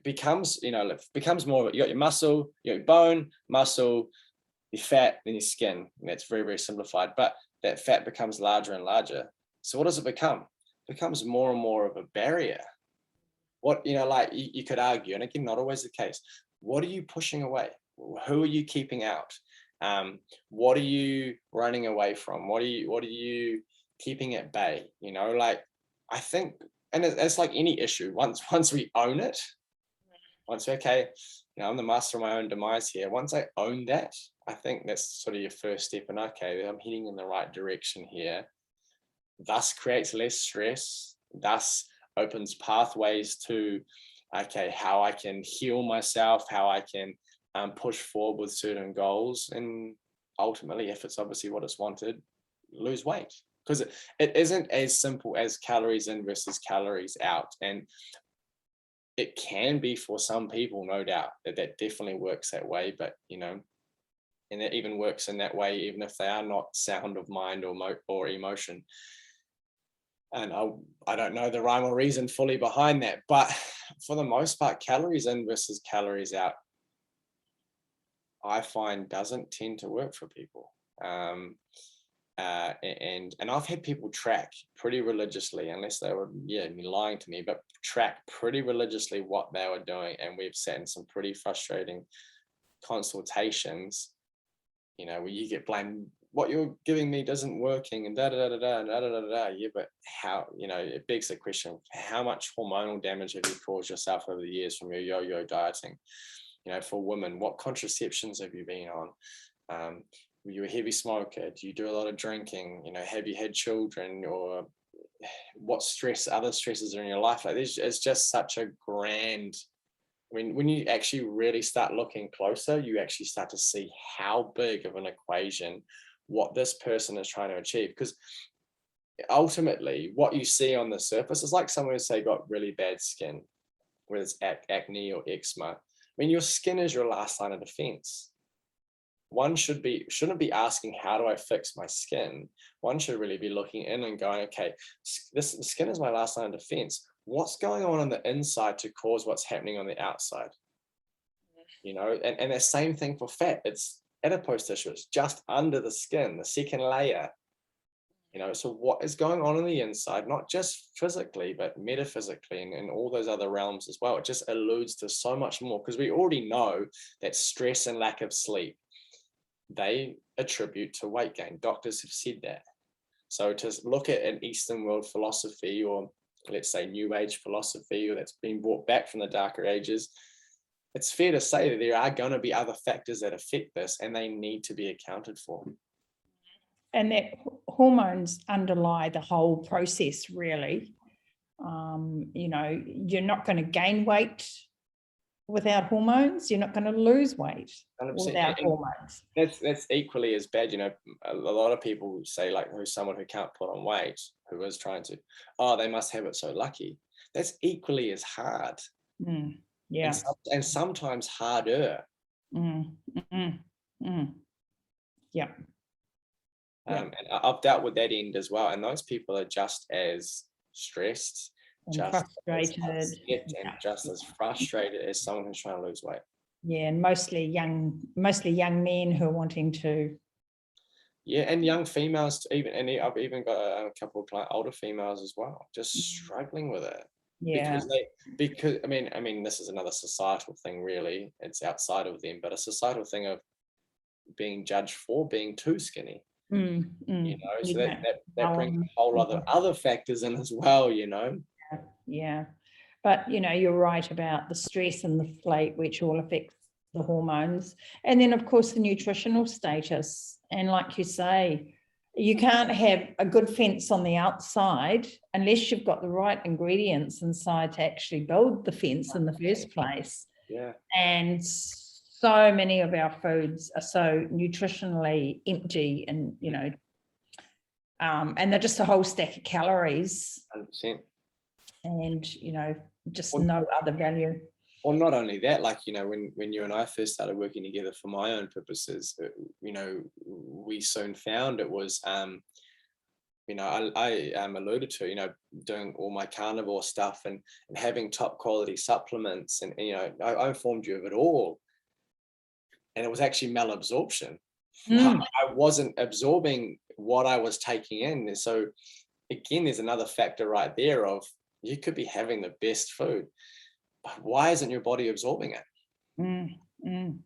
becomes more, you got your muscle, you got your bone, muscle, your fat, then your skin, and that's very, very simplified, but that fat becomes larger and larger. So what does it become? It becomes more and more of a barrier. What, like you could argue, and again, not always the case, what are you pushing away? Who are you keeping out? What are you running away from? What are you keeping at bay? I think, and it's like any issue, once we own it, once okay, I'm the master of my own demise here. Once I own that, I think that's sort of your first step. And okay, I'm heading in the right direction here. Thus creates less stress. Thus opens pathways to, okay, how I can heal myself, how I can push forward with certain goals, and ultimately, if it's obviously what it's wanted, lose weight. Because it isn't as simple as calories in versus calories out. And it can be for some people, no doubt, that definitely works that way. But, and it even works in that way, even if they are not sound of mind or emotion. And I don't know the rhyme or reason fully behind that. But for the most part, calories in versus calories out, I find doesn't tend to work for people. And I've had people track pretty religiously, unless they were lying to me, but track pretty religiously what they were doing, and we've sat in some pretty frustrating consultations, where you get blamed, what you're giving me doesn't working, and da da da da da da da da. Yeah, but how? It begs the question: how much hormonal damage have you caused yourself over the years from your yo-yo dieting? For women, what contraceptions have you been on? Were you a heavy smoker? Do you do a lot of drinking? Have you had children? Or what other stresses are in your life? Like this, it's just such a grand, when you actually really start looking closer, you actually start to see how big of an equation what this person is trying to achieve. Because ultimately, what you see on the surface is like someone who, say, got really bad skin, whether it's acne or eczema. Your skin is your last line of defense. One shouldn't be asking, how do I fix my skin? One should really be looking in and going, okay, the skin is my last line of defense. What's going on the inside to cause what's happening on the outside? And the same thing for fat. It's adipose tissue. It's just under the skin, the second layer. So what is going on the inside, not just physically, but metaphysically and all those other realms as well. It just alludes to so much more, because we already know that stress and lack of sleep, they attribute to weight gain. Doctors have said that. So to look at an Eastern world philosophy, or let's say New Age philosophy, or that's been brought back from the darker ages, it's fair to say that there are going to be other factors that affect this, and they need to be accounted for. And that hormones underlie the whole process, really. You're not going to gain weight without hormones. You're not going to lose weight 100%. Without hormones. That's equally as bad. A lot of people say, like, who's someone who can't put on weight, who is trying to, they must have it so lucky. That's equally as hard. Yeah. And sometimes harder. Yeah. And I've dealt with that end as well. And those people are just as stressed, and just frustrated, as upset, and just as frustrated as someone who's trying to lose weight. Yeah, and mostly young men who are wanting to. Yeah, and young females even, and I've even got a couple of older females as well, just struggling with it. Yeah. Because I mean, this is another societal thing, really. It's outside of them, but a societal thing of being judged for being too skinny. You know, so that brings a whole other factors in as well, you know. Yeah, but you know, you're right about the stress and the flight, which all affects the hormones, and then of course the nutritional status. And like you say, you can't have a good fence on the outside unless you've got the right ingredients inside to actually build the fence in the first place. Yeah. And so many of our foods are so nutritionally empty, and you know, and they're just a whole stack of calories. 100%. And you know, just no other value. Well, not only that, like, you know, when you and I first started working together for my own purposes, you know, we soon found it was, you know, I alluded to, you know, doing all my carnivore stuff and having top quality supplements, and you know, I informed you of it all, and it was actually malabsorption. I wasn't absorbing what I was taking in. And so again, there's another factor right there of, you could be having the best food, but why isn't your body absorbing it? And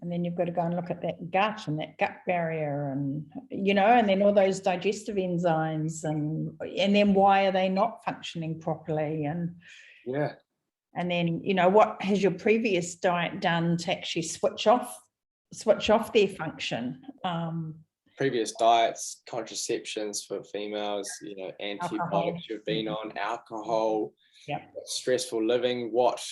then you've got to go and look at that gut and that gut barrier, and you know, and then all those digestive enzymes, and then why are they not functioning properly? And yeah, and then, you know, what has your previous diet done to actually switch off their function? Previous diets, contraceptions for females, you know, antibiotics you've been on, alcohol, stressful living, what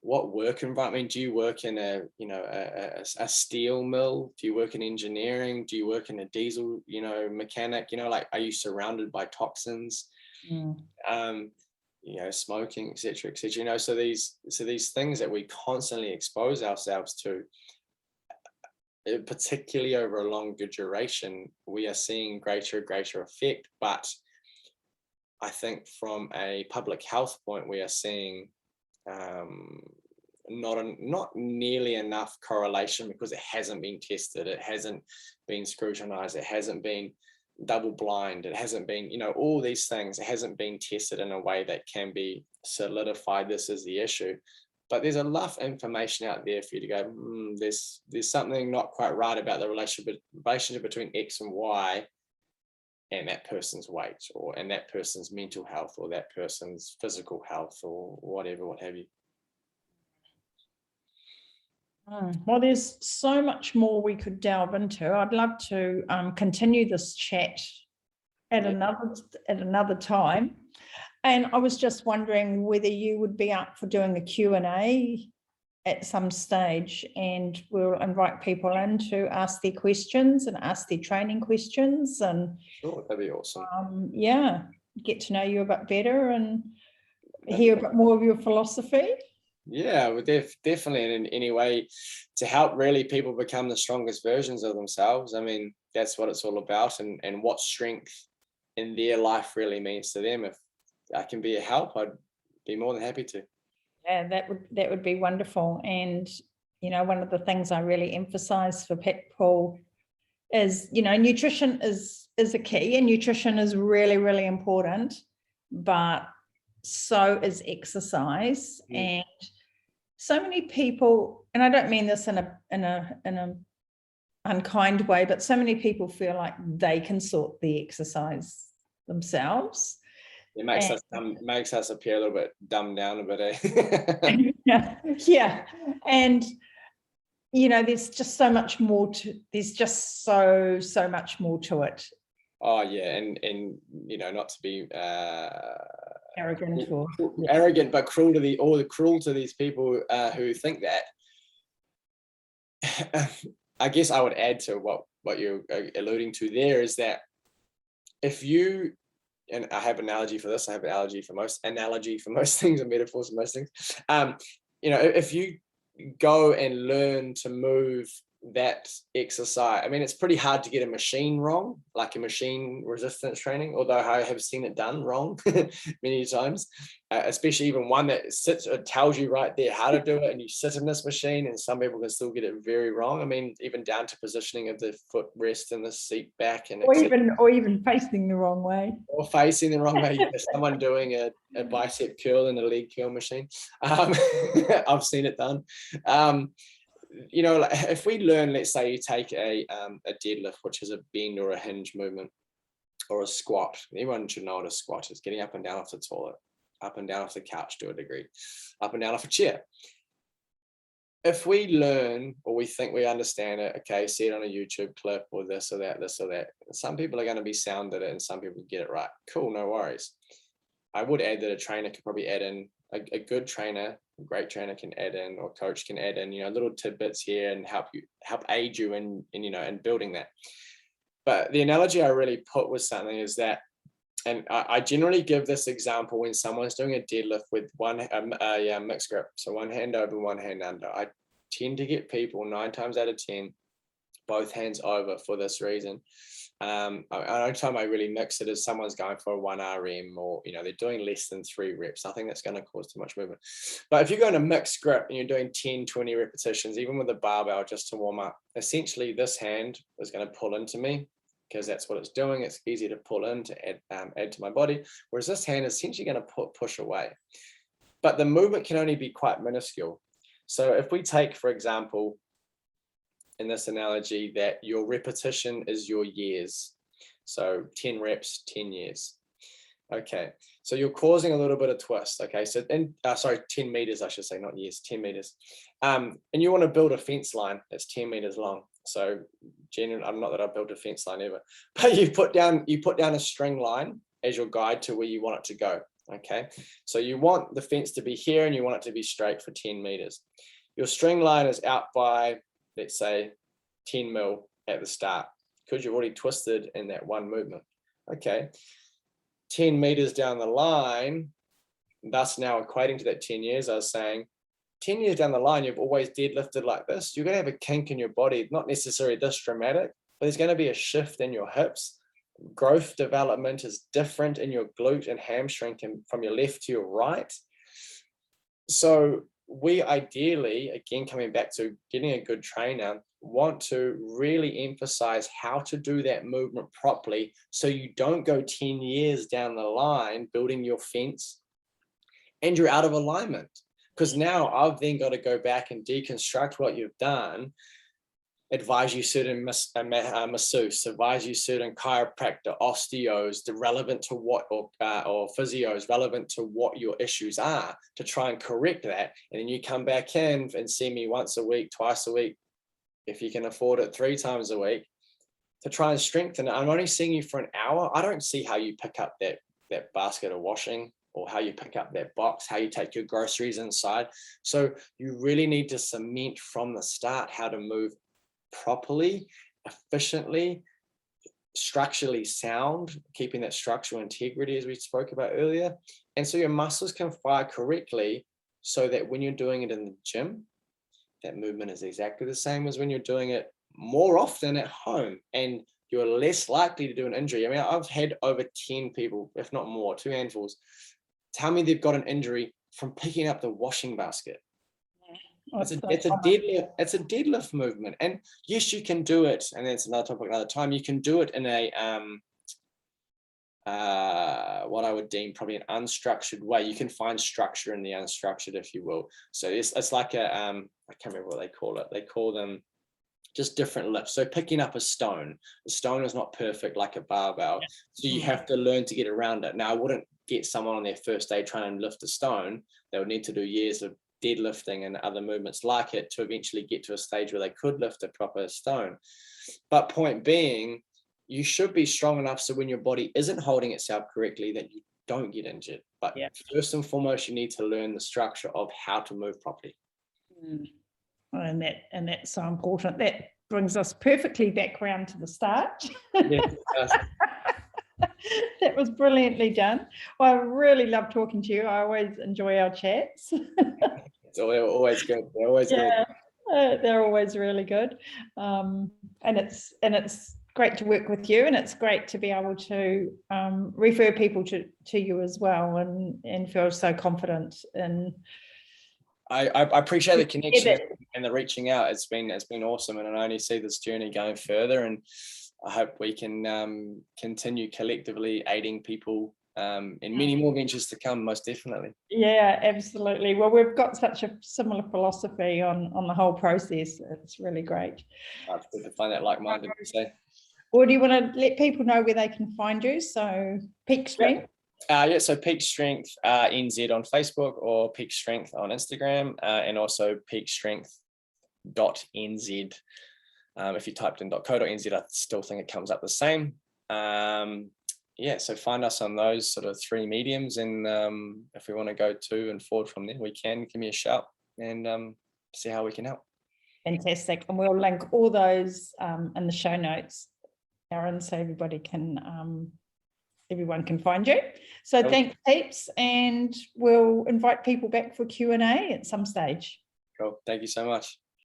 work environment? I mean, do you work in a steel mill? Do you work in engineering? Do you work in a diesel, you know, mechanic? You know, like, are you surrounded by toxins? You know, smoking, etc., etc. You know, so these things that we constantly expose ourselves to, particularly over a longer duration, we are seeing greater effect. But I think from a public health point, we are seeing not nearly enough correlation, because it hasn't been tested, it hasn't been scrutinized, it hasn't been double blind, it hasn't been, you know, all these things, it hasn't been tested in a way that can be solidified. This is the issue. But there's enough information out there for you to go, there's something not quite right about the relationship between X and Y and that person's weight, or and that person's mental health, or that person's physical health, or whatever, what have you. Well, there's so much more we could delve into. I'd love to continue this chat at another time. And I was just wondering whether you would be up for doing a Q&A at some stage, and we'll invite people in to ask their questions and ask their training questions. And sure, that'd be awesome. Yeah, get to know you a bit better and hear a bit more of your philosophy. Yeah, well, definitely, and in any way to help really people become the strongest versions of themselves. I mean, that's what it's all about, and what strength in their life really means to them. If I can be a help, I'd be more than happy to. Yeah, that would be wonderful. And you know, one of the things I really emphasize for people is, you know, nutrition is a key, and nutrition is really, really important, but so is exercise. And so many people, and I don't mean this in a unkind way, but so many people feel like they can sort the exercise themselves. It makes us appear a little bit dumbed down a bit, eh? Yeah. And you know, there's just so much more to so much more to it. Oh yeah, and you know, not to be arrogant, but cruel to these people who think that. I guess I would add to what you're alluding to there, is that if you, and I have an analogy for this, I have an analogy for most things, and metaphors for most things. You know, if you go and learn to move that exercise, I mean, it's pretty hard to get a machine wrong, like a machine resistance training, although I have seen it done wrong many times, especially even one that sits or tells you right there how to do it, and you sit in this machine and some people can still get it very wrong. I mean, even down to positioning of the footrest and the seat back, and or even facing the wrong way. Or facing the wrong way. Someone doing a bicep curl in a leg curl machine. I've seen it done. You know, like if we learn, let's say you take a deadlift, which is a bend or a hinge movement, or a squat. Everyone should know what a squat is: getting up and down off the toilet, up and down off the couch to a degree, up and down off a chair. If we learn, or we think we understand it, okay, see it on a YouTube clip or this or that, some people are going to be sound at it and some people get it right. Cool, no worries. I would add that a trainer could probably add in, a good trainer, a great trainer can add in, or coach can add in, you know, little tidbits here and help aid you in you know, in building that. But the analogy I really put with something is that, and I generally give this example when someone's doing a deadlift with a mixed grip, so one hand over, one hand under. I tend to get people 9 times out of 10, both hands over for this reason. The only time I really mix it is someone's going for a 1 RM, or, you know, they're doing less than 3 reps. I think that's going to cause too much movement. But if you're going to mixed grip and you're doing 10, 20 repetitions, even with a barbell just to warm up, essentially this hand is going to pull into me, because that's what it's doing. It's easy to pull in to add to my body, whereas this hand is essentially going to push away. But the movement can only be quite minuscule. So if we take, for example, in this analogy, that your repetition is your years. So 10 reps, 10 years. Okay, so you're causing a little bit of twist. Okay, so 10 meters, I should say, not years, 10 meters. And you want to build a fence line that's 10 meters long. So generally, I'm not that I've built a fence line ever, but you put down a string line as your guide to where you want it to go. Okay, so you want the fence to be here and you want it to be straight for 10 meters. Your string line is out by, let's say, 10 mil at the start, because you've already twisted in that one movement. Okay, 10 meters down the line, thus now equating to that 10 years, I was saying, 10 years down the line, you've always deadlifted like this, you're going to have a kink in your body, not necessarily this dramatic, but there's going to be a shift in your hips. Growth development is different in your glute and hamstring from your left to your right. So we ideally, again, coming back to getting a good trainer, want to really emphasize how to do that movement properly, so you don't go 10 years down the line building your fence and you're out of alignment. Because now I've then got to go back and deconstruct what you've done, advise you certain masseuse, advise you certain chiropractor, osteos, relevant to what, or physios relevant to what your issues are, to try and correct that. And then you come back in and see me once a week, twice a week, if you can afford it, 3 times a week, to try and strengthen it. I'm only seeing you for an hour. I don't see how you pick up that basket of washing, or how you pick up that box, how you take your groceries inside. So you really need to cement from the start how to move properly, efficiently, structurally sound, keeping that structural integrity as we spoke about earlier. And so your muscles can fire correctly, so that when you're doing it in the gym, that movement is exactly the same as when you're doing it more often at home, and you're less likely to do an injury. I mean, I've had over 10 people, if not more, 2 handfuls, tell me they've got an injury from picking up the washing basket. It's a deadlift movement. And yes, you can do it, and that's another topic another time. You can do it in a what I would deem probably an unstructured way. You can find structure in the unstructured, if you will. So it's like a I can't remember what they call it. They call them just different lifts. So picking up a stone is not perfect like a barbell. So you have to learn to get around it. Now, I wouldn't get someone on their first day trying to lift a stone. They would need to do years of deadlifting and other movements like it to eventually get to a stage where they could lift a proper stone. But point being, you should be strong enough so when your body isn't holding itself correctly, that you don't get injured. But first and foremost, you need to learn the structure of how to move properly. And that's so important. That brings us perfectly back round to the start. Yes, that was brilliantly done. Well, I really love talking to you. I always enjoy our chats. It's always good. They're always good. They're always really good. And it's great to work with you, and it's great to be able to refer people to you as well, and feel so confident in. I appreciate the connection and the reaching out. It's been awesome, and I only see this journey going further, and I hope we can continue collectively aiding people in many more ventures to come, most definitely. Yeah, absolutely. Well, we've got such a similar philosophy on the whole process. It's really great. It's good to find that like-minded. Or do you want to let people know where they can find you? So Peak Strength. So Peak Strength NZ on Facebook, or Peak Strength on Instagram, and also peakstrength.nz. If you typed in .co.nz, I still think it comes up the same. So find us on those sort of 3 mediums, and if we want to go to and forward from there, we can. Give me a shout and see how we can help. Fantastic. And we'll link all those in the show notes, Aaron, so everyone can find you. So thanks heaps, and we'll invite people back for Q&A at some stage. Cool. Thank you so much.